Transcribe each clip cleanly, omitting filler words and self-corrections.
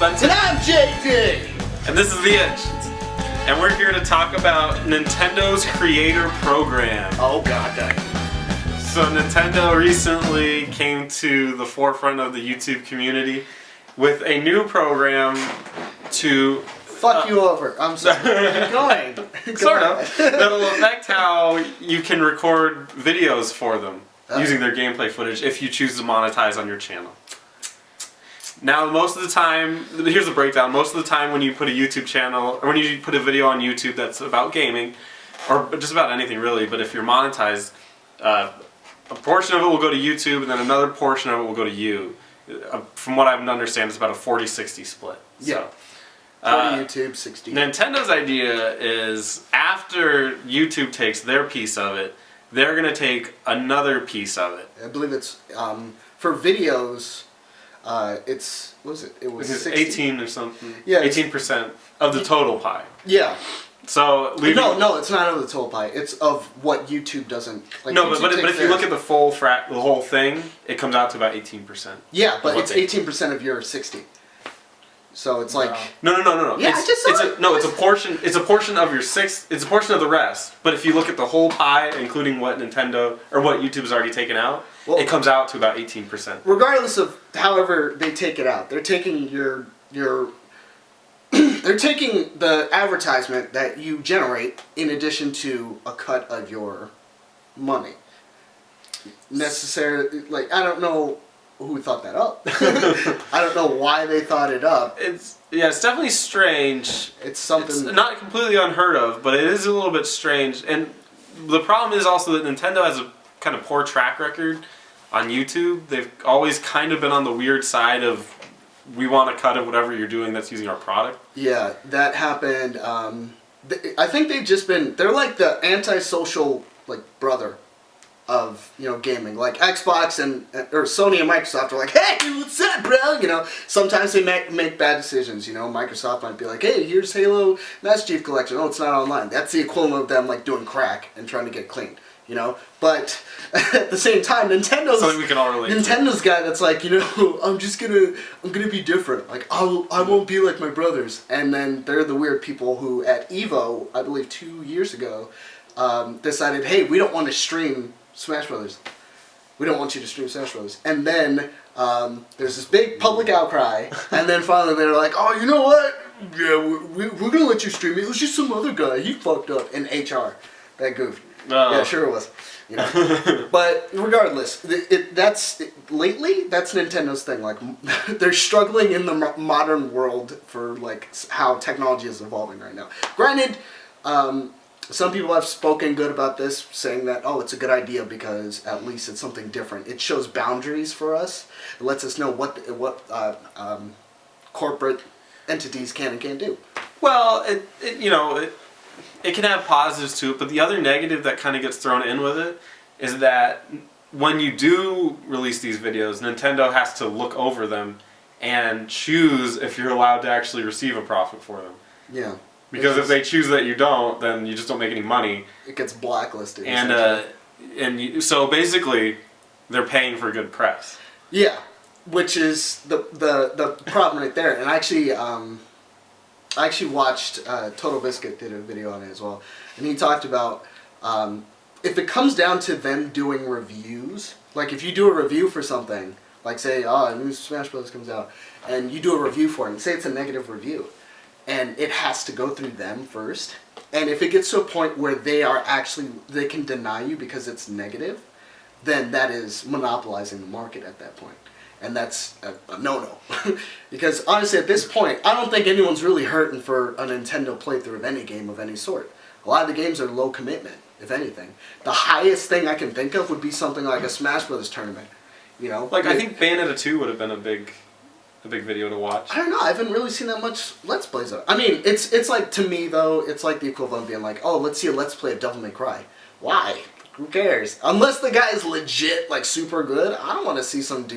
Spencer. And I'm JD! And this is The Itch. And we're here to talk about Nintendo's Creator Program. Oh god damn. So Nintendo recently came to the forefront of the YouTube community with a new program to... Fuck you over. I'm sorry. Keep going. Sort of. That'll affect how you can record videos for them using their gameplay footage if you choose to monetize on your channel. Now, most of the time, here's a breakdown. Most of the time when you put a YouTube channel, or when you put a video on YouTube that's about gaming, or just about anything really, but if you're monetized, a portion of it will go to YouTube, and then another portion of it will go to you. From what I understand, it's about a 40-60 split. Yeah. So, 40 YouTube, 60. Nintendo's idea is after YouTube takes their piece of it, they're going to take another piece of it. I believe it's, for videos, it's, what was it? It was 60? 18 or something. Yeah. 18% of the total pie. Yeah. So no, it's not of the total pie. It's of what YouTube doesn't. Like, no, YouTube but if you look at the whole thing, it comes out to about 18%. Yeah, but it's 18% of your 60. So it's like no. Yeah, I just saw it. No, it's a portion. It's a portion of your It's a portion of the rest. But if you look at the whole pie, including what Nintendo or what YouTube's already taken out, it comes out to about 18%. Regardless of however they take it out, they're taking your they're taking the advertisement that you generate in addition to a cut of your money. Necessarily, like, I don't know who thought that up. I don't know why they thought it up. It's definitely strange. It's something... It's not completely unheard of, but it is a little bit strange. And the problem is also that Nintendo has a kind of poor track record on YouTube. They've always kind of been on the weird side of, we want a cut of whatever you're doing that's using our product. Yeah, that happened. I think they've just been... They're like the antisocial, like, brother of, you know, gaming. Like Xbox or Sony and Microsoft are like, hey, what's up, bro? You know, sometimes they make bad decisions. You know, Microsoft might be like, hey, here's Halo Master Chief Collection. Oh, it's not online. That's the equivalent of them like doing crack and trying to get clean. You know, but at the same time, Nintendo's something we can all relate Nintendo's guy that's like, you know, I'm gonna be different. Like I won't be like my brothers. And then they're the weird people who at Evo, I believe 2 years ago, decided, hey, we don't want to stream Smash Brothers. We don't want you to stream Smash Brothers. And then there's this big public outcry, and then finally they're like, oh, you know what? Yeah, we're gonna let you stream it. It was just some other guy. He fucked up in HR. That goofed. Yeah, sure it was. You know. But regardless, lately that's Nintendo's thing. Like they're struggling in the modern world for like how technology is evolving right now. Granted. Some people have spoken good about this, saying that, oh, it's a good idea because at least it's something different. It shows boundaries for us. It lets us know what corporate entities can and can't do. Well, it can have positives to it, but the other negative that kind of gets thrown in with it is that when you do release these videos, Nintendo has to look over them and choose if you're allowed to actually receive a profit for them. Yeah. Because if they choose that you don't, then you just don't make any money. It gets blacklisted. So basically, they're paying for good press. Yeah, which is the problem right there. And I actually watched Total Biscuit did a video on it as well, and he talked about if it comes down to them doing reviews, like if you do a review for something, like say, oh, a new Smash Bros. Comes out, and you do a review for it, and say it's a negative review. And it has to go through them first. And if it gets to a point where they can deny you because it's negative, then that is monopolizing the market at that point. And that's a no-no. Because honestly, at this point, I don't think anyone's really hurting for a Nintendo playthrough of any game of any sort. A lot of the games are low commitment, if anything. The highest thing I can think of would be something like a Smash Brothers tournament. You know? Like, I think Bayonetta 2 would have been a big video to watch. I don't know. I haven't really seen that much Let's Plays of it. I mean, it's like, to me, though, it's like the equivalent of being like, oh, let's see a Let's Play of Devil May Cry. Why? Who cares? Unless the guy is legit, like, super good, I don't want to see some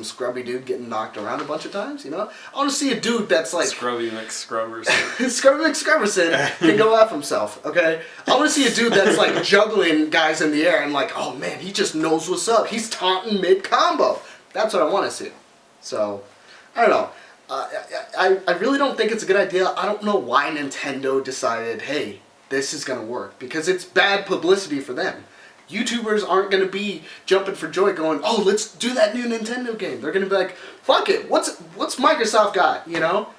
scrubby dude getting knocked around a bunch of times, you know? I want to see a dude that's like... Scrubby McScrubberson. Scrubby McScrubberson can go F himself, okay? I want to see a dude that's, like, juggling guys in the air and like, oh, man, he just knows what's up. He's taunting mid-combo. That's what I want to see. So, I don't know. I really don't think it's a good idea. I don't know why Nintendo decided, hey, this is going to work. Because it's bad publicity for them. YouTubers aren't going to be jumping for joy going, oh, let's do that new Nintendo game. They're going to be like, fuck it, what's Microsoft got, you know?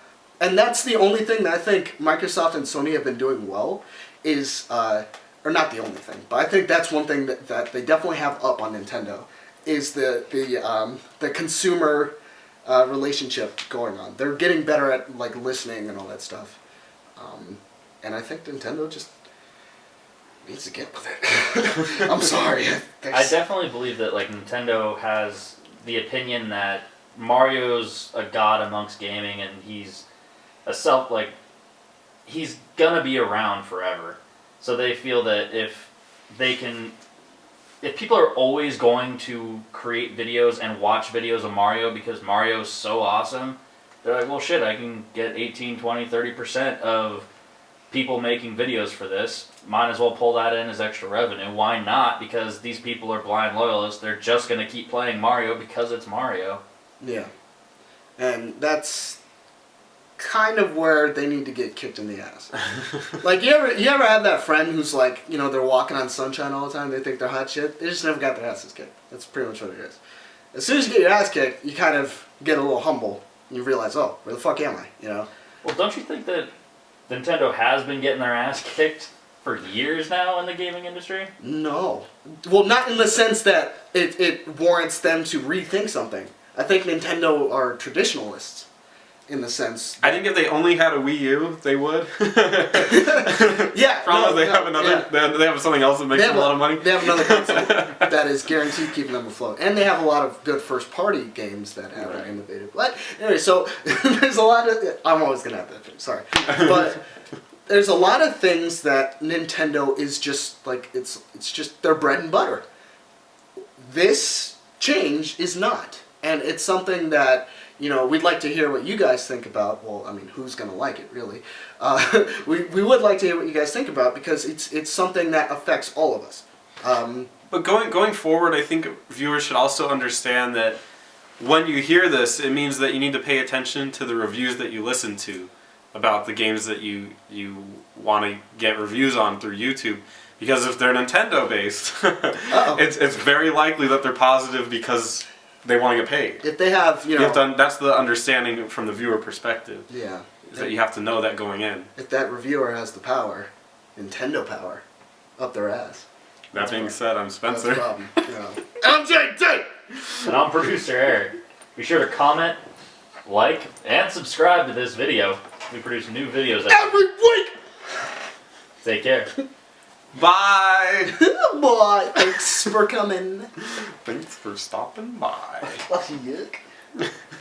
And that's the only thing that I think Microsoft and Sony have been doing well is, or not the only thing, but I think that's one thing that they definitely have up on Nintendo is the consumer relationship going on. They're getting better at like listening and all that stuff. And I think Nintendo just needs to get with it. I'm sorry. I definitely believe that like Nintendo has the opinion that Mario's a god amongst gaming and he's he's gonna be around forever. So they feel that if people are always going to create videos and watch videos of Mario because Mario's so awesome, they're like, well shit, I can get 18, 20, 30% of people making videos for this. Might as well pull that in as extra revenue. Why not? Because these people are blind loyalists. They're just going to keep playing Mario because it's Mario. Yeah. And that's kind of where they need to get kicked in the ass. Like, you ever have that friend who's like, you know, they're walking on sunshine all the time, they think they're hot shit? They just never got their asses kicked. That's pretty much what it is. As soon as you get your ass kicked, you kind of get a little humble. And you realize, oh, where the fuck am I? You know? Well, don't you think that Nintendo has been getting their ass kicked for years now in the gaming industry? No. Well, not in the sense that it warrants them to rethink something. I think Nintendo are traditionalists in the sense. I think if they only had a Wii U, they would. Yeah. Problem is they have another. Yeah. They have something else that makes them a lot of money. They have another console that is guaranteed keeping them afloat, and they have a lot of good first-party games that have been innovative. But anyway, so there's a lot of. I'm always gonna have that. Sorry, but there's a lot of things that Nintendo is just like it's just their bread and butter. This change is not, and it's something that. You know, we'd like to hear what you guys think about. Well, I mean, who's gonna like it, really? We would like to hear what you guys think about because it's something that affects all of us. But going forward, I think viewers should also understand that when you hear this, it means that you need to pay attention to the reviews that you listen to about the games that you want to get reviews on through YouTube. Because if they're Nintendo based, it's very likely that they're positive because they want to get paid. If they have, you know... that's the understanding from the viewer perspective. Yeah. Is that you have to know that going in. If that reviewer has the power, Nintendo power, up their ass. That being said, I'm Spencer. That's the problem. Yeah. I'm JT! And I'm producer Eric. Be sure to comment, like, and subscribe to this video. We produce new videos every week! Take care. Bye! Bye! Thanks for coming. Thanks for stopping by. Yuck.